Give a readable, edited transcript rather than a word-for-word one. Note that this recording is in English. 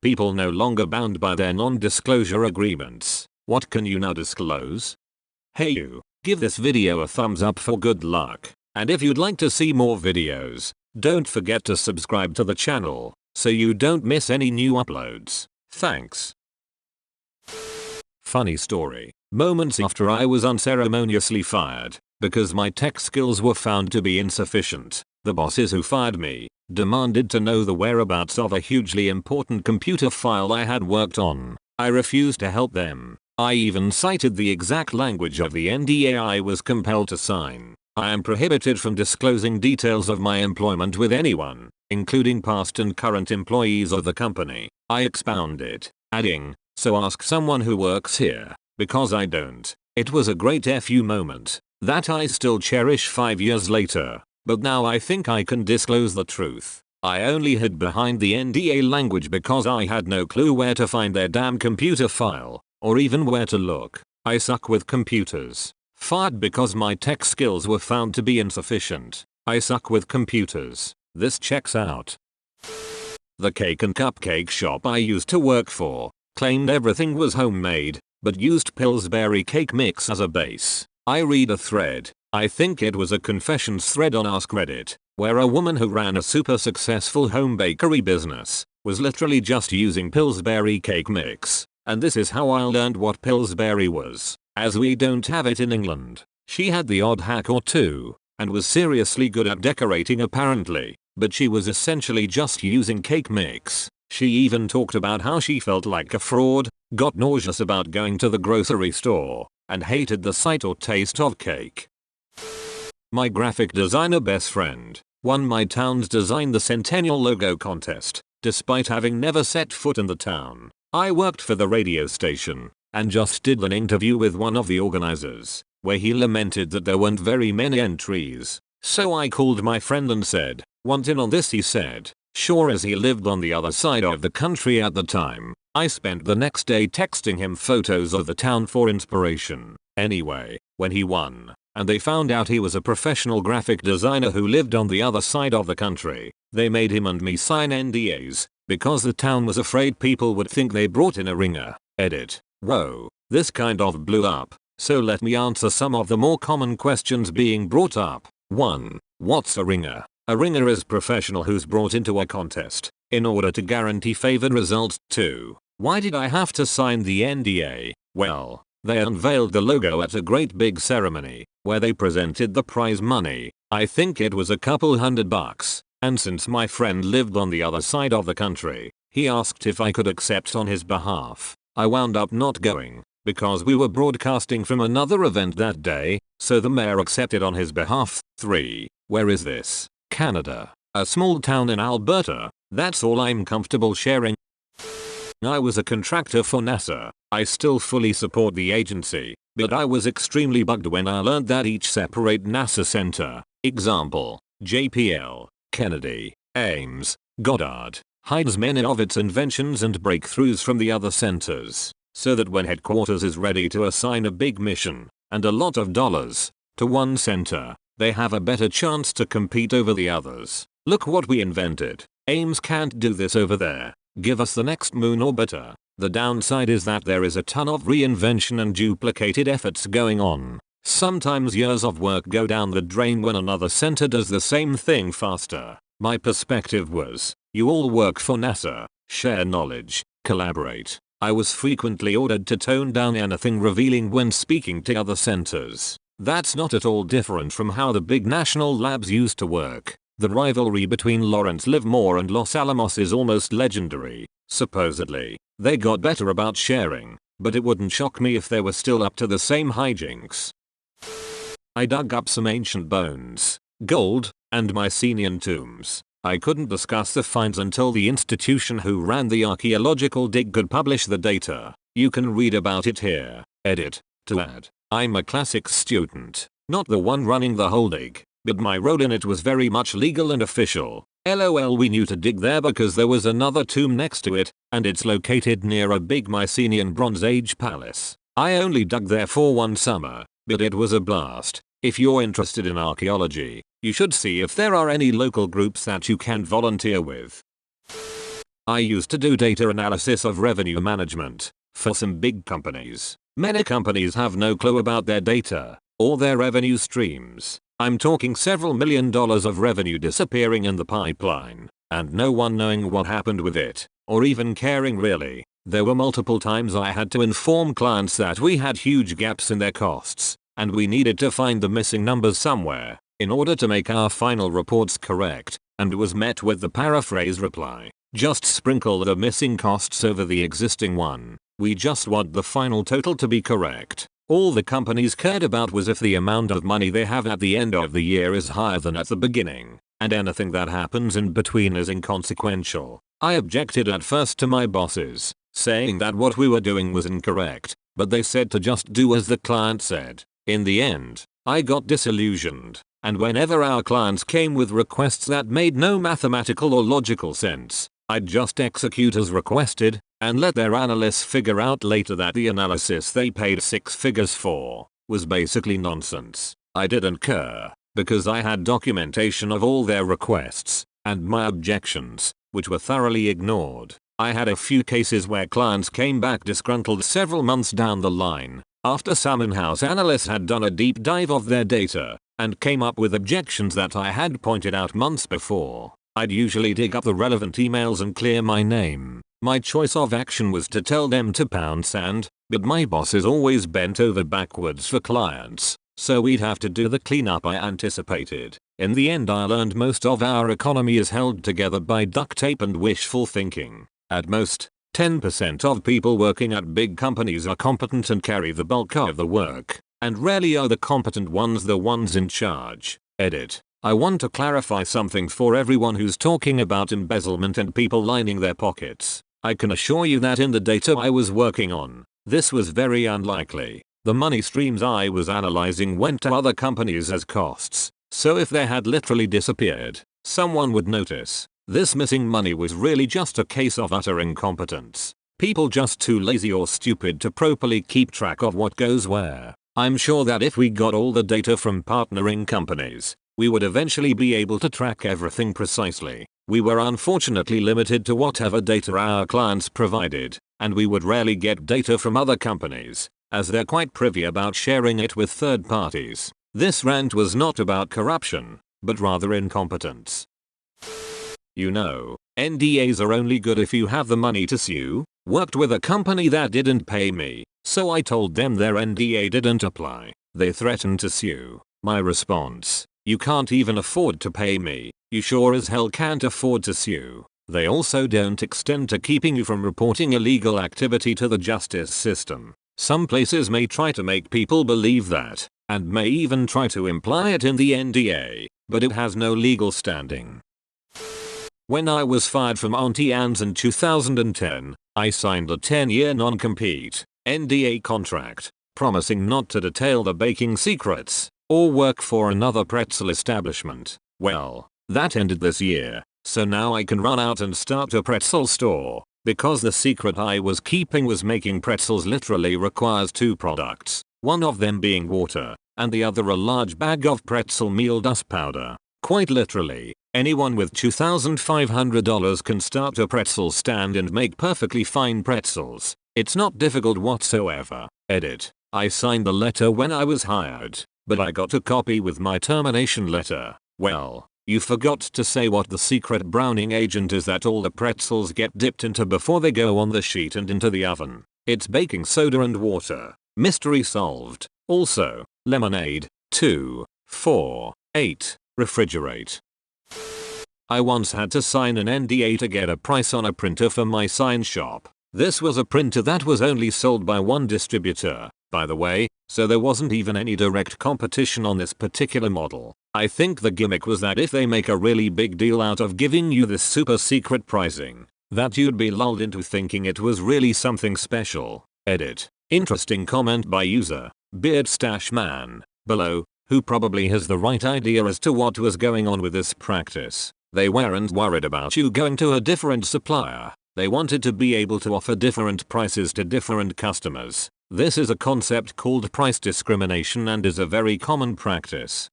People no longer bound by their non-disclosure agreements. What can you now disclose? Hey you, give this video a thumbs up for good luck. And if you'd like to see more videos, don't forget to subscribe to the channel so you don't miss any new uploads. Thanks. Funny story. Moments after I was unceremoniously fired because my tech skills were found to be insufficient, the bosses who fired me demanded to know the whereabouts of a hugely important computer file I had worked on. I refused to help them. I even cited the exact language of the NDA I was compelled to sign. I am prohibited from disclosing details of my employment with anyone, including past and current employees of the company. I expounded, adding, so ask someone who works here, because I don't. It was a great FU moment that I still cherish 5 years later, but now I think I can disclose the truth. I only hid behind the NDA language because I had no clue where to find their damn computer file, or even where to look. I suck with computers. Fired because my tech skills were found to be insufficient. I suck with computers. This checks out. The cake and cupcake shop I used to work for claimed everything was homemade, but used Pillsbury cake mix as a base. I read a thread, I think it was a confessions thread on Ask Reddit, where a woman who ran a super successful home bakery business was literally just using Pillsbury cake mix. And this is how I learned what Pillsbury was, as we don't have it in England. She had the odd hack or two, and was seriously good at decorating apparently, but she was essentially just using cake mix. She even talked about how she felt like a fraud, got nauseous about going to the grocery store, and hated the sight or taste of cake. My graphic designer best friend won my town's Design the Centennial logo contest, despite having never set foot in the town. I worked for the radio station, and just did an interview with one of the organizers, where he lamented that there weren't very many entries. So I called my friend and said, "Want in on this?" He said, sure, as he lived on the other side of the country at the time. I spent the next day texting him photos of the town for inspiration. Anyway, when he won, and they found out he was a professional graphic designer who lived on the other side of the country, they made him and me sign NDAs, because the town was afraid people would think they brought in a ringer. Edit. Whoa, this kind of blew up, so let me answer some of the more common questions being brought up. 1. What's a ringer? A ringer is a professional who's brought into a contest in order to guarantee favored results. 2. Why did I have to sign the NDA? Well, they unveiled the logo at a great big ceremony where they presented the prize money. I think it was a couple $100, and since my friend lived on the other side of the country, he asked if I could accept on his behalf. I wound up not going because we were broadcasting from another event that day, so the mayor accepted on his behalf. 3. Where is this? Canada. A small town in Alberta. That's all I'm comfortable sharing. I was a contractor for NASA. I still fully support the agency, but I was extremely bugged when I learned that each separate NASA center, example, JPL, Kennedy, Ames, Goddard, hides many of its inventions and breakthroughs from the other centers, so that when headquarters is ready to assign a big mission and a lot of dollars to one center, they have a better chance to compete over the others. Look what we invented. Ames can't do this over there. Give us the next moon orbiter. The downside is that there is a ton of reinvention and duplicated efforts going on. Sometimes years of work go down the drain when another center does the same thing faster. My perspective was, you all work for NASA, share knowledge, collaborate. I was frequently ordered to tone down anything revealing when speaking to other centers. That's not at all different from how the big national labs used to work. The rivalry between Lawrence Livermore and Los Alamos is almost legendary. Supposedly, they got better about sharing, but it wouldn't shock me if they were still up to the same hijinks. I dug up some ancient bones, gold, and Mycenaean tombs. I couldn't discuss the finds until the institution who ran the archaeological dig could publish the data. You can read about it here. Edit. To add, I'm a classics student, not the one running the whole dig, but my role in it was very much legal and official. LOL, we knew to dig there because there was another tomb next to it, and it's located near a big Mycenaean Bronze Age palace. I only dug there for one summer, but it was a blast. If you're interested in archaeology, you should see if there are any local groups that you can volunteer with. I used to do data analysis of revenue management for some big companies. Many companies have no clue about their data or their revenue streams. I'm talking several $1 million of revenue disappearing in the pipeline and no one knowing what happened with it or even caring really. There were multiple times I had to inform clients that we had huge gaps in their costs and we needed to find the missing numbers somewhere in order to make our final reports correct, and was met with the paraphrase reply, "Just sprinkle the missing costs over the existing one. We just want the final total to be correct." All the companies cared about was if the amount of money they have at the end of the year is higher than at the beginning, and anything that happens in between is inconsequential. I objected at first to my bosses, saying that what we were doing was incorrect, but they said to just do as the client said. In the end, I got disillusioned, and whenever our clients came with requests that made no mathematical or logical sense, I'd just execute as requested, and let their analysts figure out later that the analysis they paid six figures for was basically nonsense. I didn't care, because I had documentation of all their requests, and my objections, which were thoroughly ignored. I had a few cases where clients came back disgruntled several months down the line, after some in-house analysts had done a deep dive of their data, and came up with objections that I had pointed out months before. I'd usually dig up the relevant emails and clear my name. My choice of action was to tell them to pound sand, but my bosses always bent over backwards for clients, so we'd have to do the cleanup I anticipated. In the end I learned most of our economy is held together by duct tape and wishful thinking. At most, 10% of people working at big companies are competent and carry the bulk of the work, and rarely are the competent ones the ones in charge. Edit. I want to clarify something for everyone who's talking about embezzlement and people lining their pockets. I can assure you that in the data I was working on, this was very unlikely. The money streams I was analyzing went to other companies as costs, so if they had literally disappeared, someone would notice. This missing money was really just a case of utter incompetence. People just too lazy or stupid to properly keep track of what goes where. I'm sure that if we got all the data from partnering companies, we would eventually be able to track everything precisely. We were unfortunately limited to whatever data our clients provided, and we would rarely get data from other companies, as they're quite privy about sharing it with third parties. This rant was not about corruption, but rather incompetence. You know, NDAs are only good if you have the money to sue. Worked with a company that didn't pay me, so I told them their NDA didn't apply. They threatened to sue. My response: you can't even afford to pay me. You sure as hell can't afford to sue. They also don't extend to keeping you from reporting illegal activity to the justice system. Some places may try to make people believe that, and may even try to imply it in the NDA, but it has no legal standing. When I was fired from Auntie Anne's in 2010, I signed a 10-year non-compete (NDA) contract, promising not to detail the baking secrets or work for another pretzel establishment. Well, that ended this year, so now I can run out and start a pretzel store, because the secret I was keeping was making pretzels literally requires two products, one of them being water, and the other a large bag of pretzel meal dust powder. Quite literally, anyone with $2,500 can start a pretzel stand and make perfectly fine pretzels. It's not difficult whatsoever. Edit. I signed the letter when I was hired, but I got a copy with my termination letter. Well, you forgot to say what the secret browning agent is that all the pretzels get dipped into before they go on the sheet and into the oven. It's baking soda and water. Mystery solved. Also, lemonade. 2, 4, 8. Refrigerate. I once had to sign an NDA to get a price on a printer for my sign shop. This was a printer that was only sold by one distributor, by the way, so there wasn't even any direct competition on this particular model. I think the gimmick was that if they make a really big deal out of giving you this super secret pricing, that you'd be lulled into thinking it was really something special. Edit. Interesting comment by user, Beard Stash Man, below, who probably has the right idea as to what was going on with this practice. They weren't worried about you going to a different supplier. They wanted to be able to offer different prices to different customers. This is a concept called price discrimination and is a very common practice.